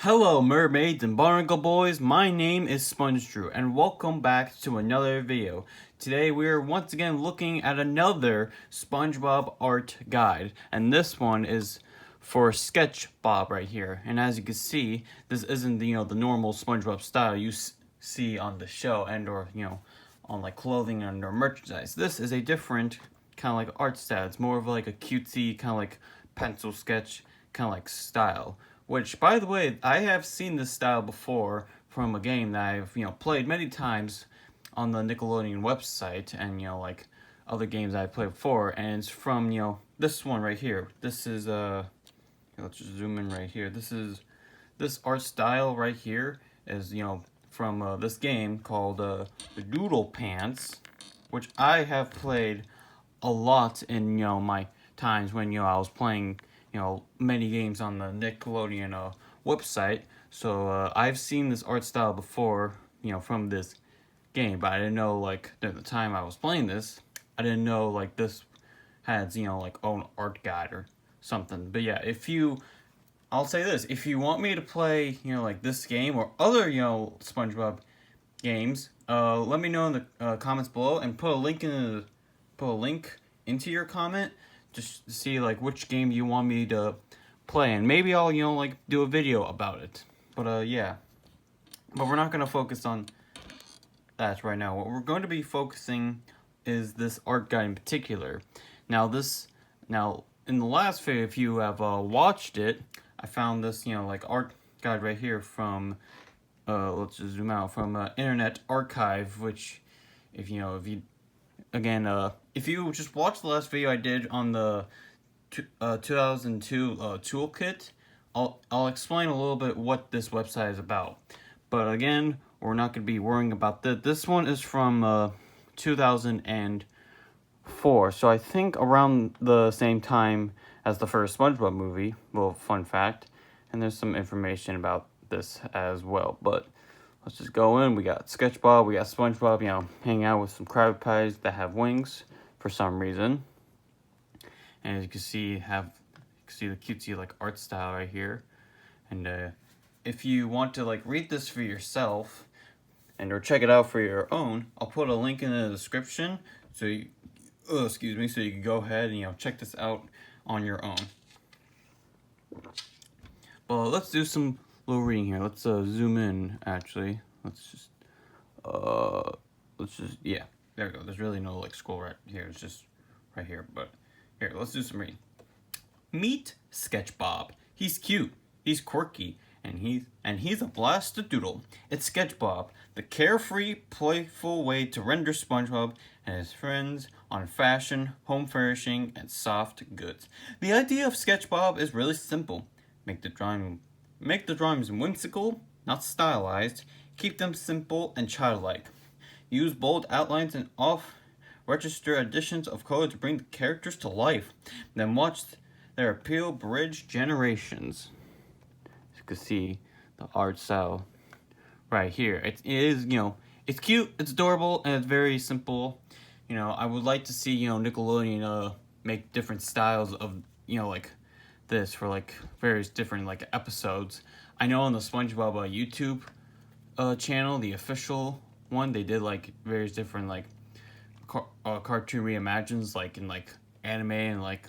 Hello mermaids and barnacle boys, my name is SpongeDrew and welcome back to another video. Today we are once again looking at another SpongeBob art guide, and this one is for SketchBob right here. And as you can see, this isn't the normal SpongeBob style you see on the show and or on like clothing and or merchandise. This is a different kind of like art style. It's more of like a cutesy kind of like pencil sketch kind of like style. Which, by the way, I have seen this style before from a game that I've played many times on the Nickelodeon website, and like other games I've played before, and it's from this one right here. This is let's just zoom in right here. This art style right here is from this game called the Doodle Pants, which I have played a lot in my times when I was playing many games on the Nickelodeon website. So I've seen this art style before, from this game, but I didn't know like during the time I was playing this, I didn't know like this has like own art guide or something. But yeah, I'll say this, if you want me to play like this game or other SpongeBob games, let me know in the comments below and put a link into your comment just to see like which game you want me to play, and maybe I'll like do a video about it. But yeah, but we're not gonna focus on that right now. What we're going to be focusing is this art guide in particular. Now in the last video, if you have watched it, I found this like art guide right here from let's just zoom out, from Internet Archive, which if you just watch the last video I did on the 2002 Toolkit, I'll explain a little bit what this website is about. But again, we're not going to be worrying about that. This one is from 2004, so I think around the same time as the first SpongeBob movie. Little fun fact, and there's some information about this as well. But let's just go in. We got SketchBob, we got SpongeBob, hanging out with some Krabby Patties that have wings for some reason. And as you can see, the cutesy like art style right here. And if you want to like read this for yourself and or check it out for your own, I'll put a link in the description so you so you can go ahead and check this out on your own. But let's do some little reading here. Let's zoom in actually. Yeah, there we go. There's really no like scroll right here. It's just right here. But here, let's do some reading. Meet SketchBob. He's cute. He's quirky. And he's a blast to doodle. It's SketchBob, the carefree, playful way to render SpongeBob and his friends on fashion, home furnishing, and soft goods. The idea of SketchBob is really simple. Make the drawings whimsical, not stylized. Keep them simple and childlike. Use bold outlines and off-register additions of color to bring the characters to life. Then watch their appeal bridge generations. As you can see, the art style right here. It is, it's cute, it's adorable, and it's very simple. I would like to see, Nickelodeon make different styles of, like this for like various different like episodes. I know on the SpongeBob YouTube channel, the official one, they did like various different like cartoon reimagines, like in like anime and like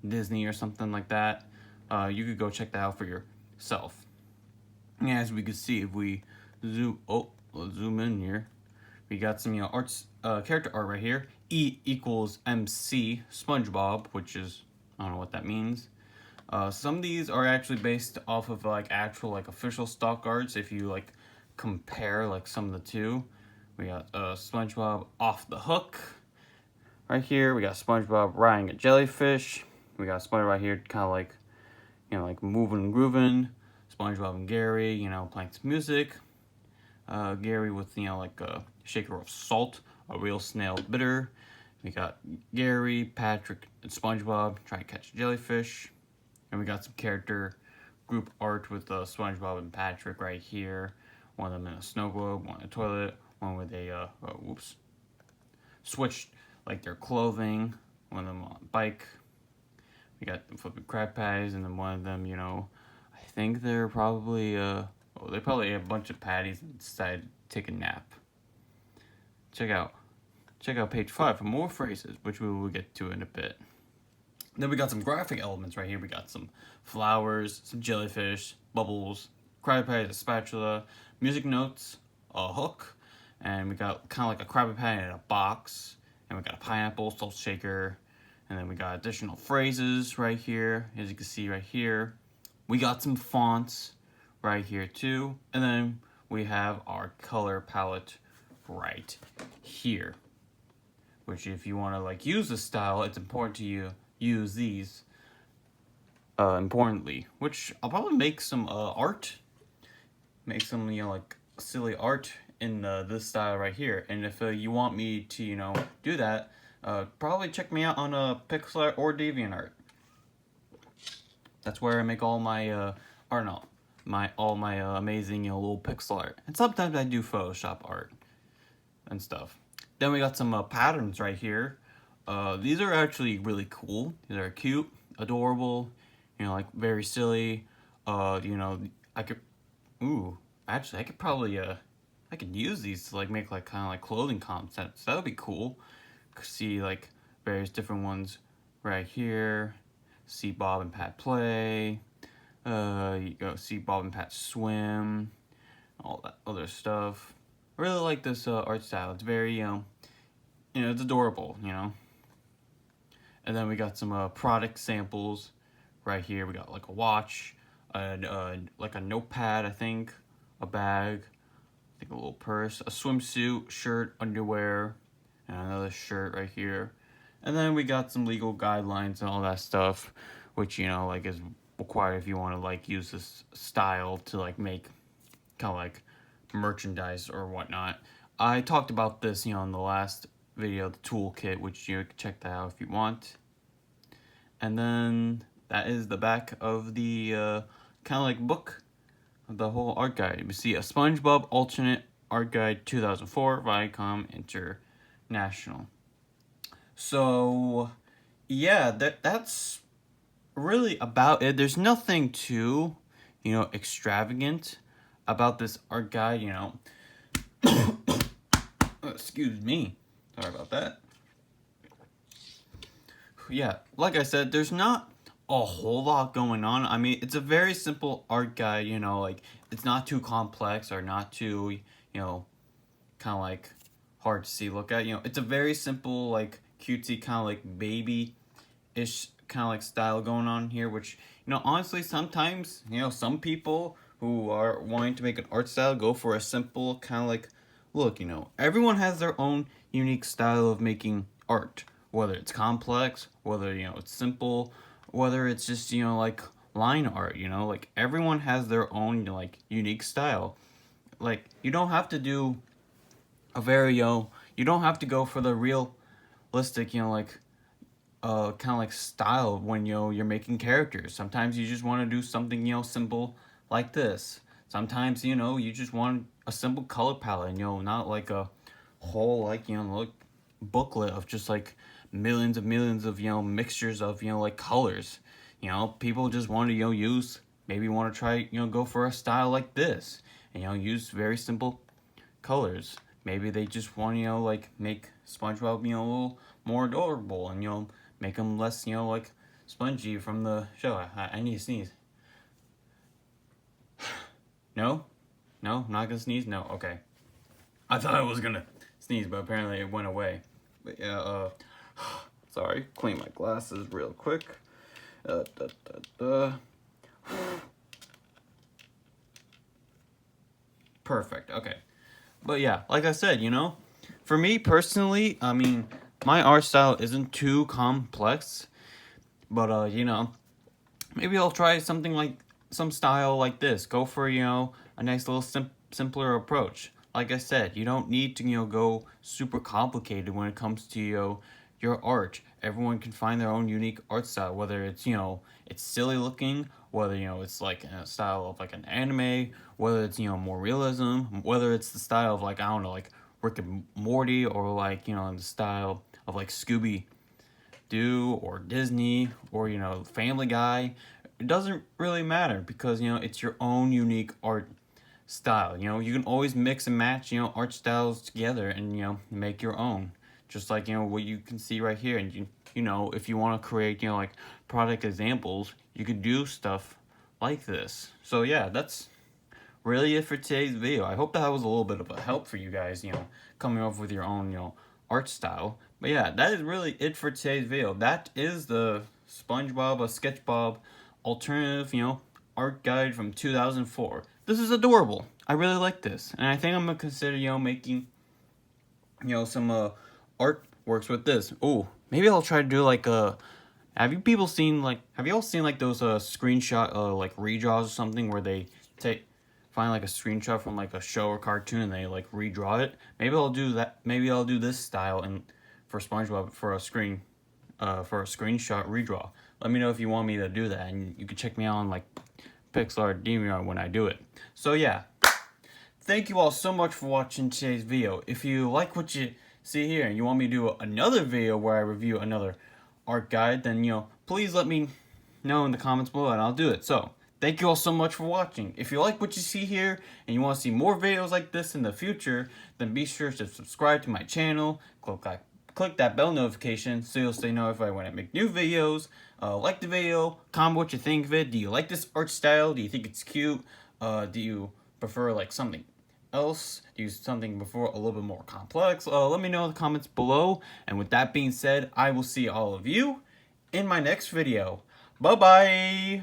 Disney or something like that. You could go check that out for yourself. And as we can see, if we let's zoom in here. We got some character art right here. E equals MC SpongeBob, which is, I don't know what that means. Some of these are actually based off of like actual like official stock arts. If you like compare like some of the two, we got SpongeBob off the hook right here. We got SpongeBob riding a jellyfish. We got SpongeBob right here, kind of like like moving and grooving. SpongeBob and Gary, playing some music. Gary with like a shaker of salt, a real snail bitter. We got Gary, Patrick, and SpongeBob trying to catch a jellyfish. And we got some character group art with SpongeBob and Patrick right here. One of them in a snow globe, one in a toilet, one where they switched like their clothing, one of them on a bike. We got them flipping Krabby Patties, and then one of them, I I think they're probably, they probably ate a bunch of patties and decided to take a nap. Check out page 5 for more phrases, which we will get to in a bit. Then we got some graphic elements right here. We got some flowers, some jellyfish, bubbles, Krabby Patty, a spatula, music notes, a hook, and we got kind of like a Krabby Patty in a box, and we got a pineapple, salt shaker, and then we got additional phrases right here, as you can see right here. We got some fonts right here too, and then we have our color palette right here. Which, if you want to like use this style, it's important to use these importantly. Which I'll probably make some art, make some like silly art in this style right here. And if you want me to do that, probably check me out on Pixar or DeviantArt. That's where I make all my amazing little pixel art. And sometimes I do Photoshop art and stuff. Then we got some patterns right here. These are actually really cool. These are cute, adorable, like very silly. I could probably I could use these to like make like kind of like clothing concepts. That would be cool. See like various different ones right here. See Bob and Pat play. You go see Bob and Pat swim. All that other stuff. I really like this art style. It's very it's adorable. And then we got some product samples right here. We got like a watch, like a notepad, I think, a bag, I think a little purse, a swimsuit, shirt, underwear, and another shirt right here. And then we got some legal guidelines and all that stuff, which like is required if you want to like use this style to like make kind of like merchandise or whatnot. I talked about this in the last video, the toolkit, which you can check that out if you want. And then that is the back of the kind of like book of the whole art guide. You see a SpongeBob alternate art guide 2004, Viacom International. So yeah, that's really about it. There's nothing too extravagant about this art guide. Excuse me, sorry about that. Yeah, like I said, there's not a whole lot going on. I mean, it's a very simple art guide, like it's not too complex or not too, kind of like hard to see, look at. It's a very simple, like cutesy kind of like baby-ish kind of like style going on here, which, honestly, sometimes, some people who are wanting to make an art style go for a simple kind of like look. Everyone has their own unique style of making art. Whether it's complex, whether, it's simple, whether it's just, like line art, like everyone has their own, like unique style. Like, you don't have to do a very, you don't have to go for the realistic, like, kind of like style when, you're making characters. Sometimes you just want to do something, simple like this. Sometimes, you just want a simple color palette, not like a whole, like, like booklet of just like millions of mixtures of like colors. People just want to maybe want to try go for a style like this and use very simple colors. Maybe they just want like make SpongeBob a little more adorable and make them less like spongy from the show. I need to sneeze. No, I'm not gonna sneeze. No, okay. I thought I was gonna sneeze, but apparently it went away. But yeah, sorry, clean my glasses real quick. Perfect, okay. But yeah, like I said, for me personally, I mean, my art style isn't too complex, but maybe I'll try something like some style like this. Go for, a nice little simpler approach. Like I said, you don't need to, go super complicated when it comes to, your art. Everyone can find their own unique art style, whether it's, it's silly looking, whether, it's like a style of like an anime, whether it's, more realism, whether it's the style of like, I don't know, like Rick and Morty, or like, in the style of like Scooby-Doo or Disney or, Family Guy. it doesn't really matter because, you know, it's your own unique art style. You know, you can always mix and match, you know, art styles together and, you know, make your own. Just like, you know, what you can see right here. And, you know, if you want to create, you know, like product examples, you could do stuff like this. So, yeah, that's really it for today's video. I hope that was a little bit of a help for you guys, you know, coming up with your own, you know, art style. But yeah, that is really it for today's video. That is the SpongeBob SketchBob alternative, you know, art guide from 2004. This is adorable. I really like this. And I think I'm going to consider, you know, making, you know, some artworks with this. Oh, maybe I'll try to do like a... have you all seen like those screenshot like redraws or something where they find like a screenshot from like a show or cartoon and they like redraw it? Maybe I'll do that. Maybe I'll do this style and for SpongeBob for a screenshot redraw. Let me know if you want me to do that, and you can check me out on like Pixar DeviantArt when I do it. So yeah, thank you all so much for watching today's video. If you like what you see here and you want me to do another video where I review another art guide, then, you know, please let me know in the comments below and I'll do it. So thank you all so much for watching. If you like what you see here and you want to see more videos like this in the future, then be sure to subscribe to my channel. Click that bell notification so you'll stay notified when I make new videos. Like the video, comment what you think of it. Do you like this art style? Do you think it's cute? Do you prefer like something else? Do you something before a little bit more complex? Let me know in the comments below. And with that being said, I will see all of you in my next video. Bye bye.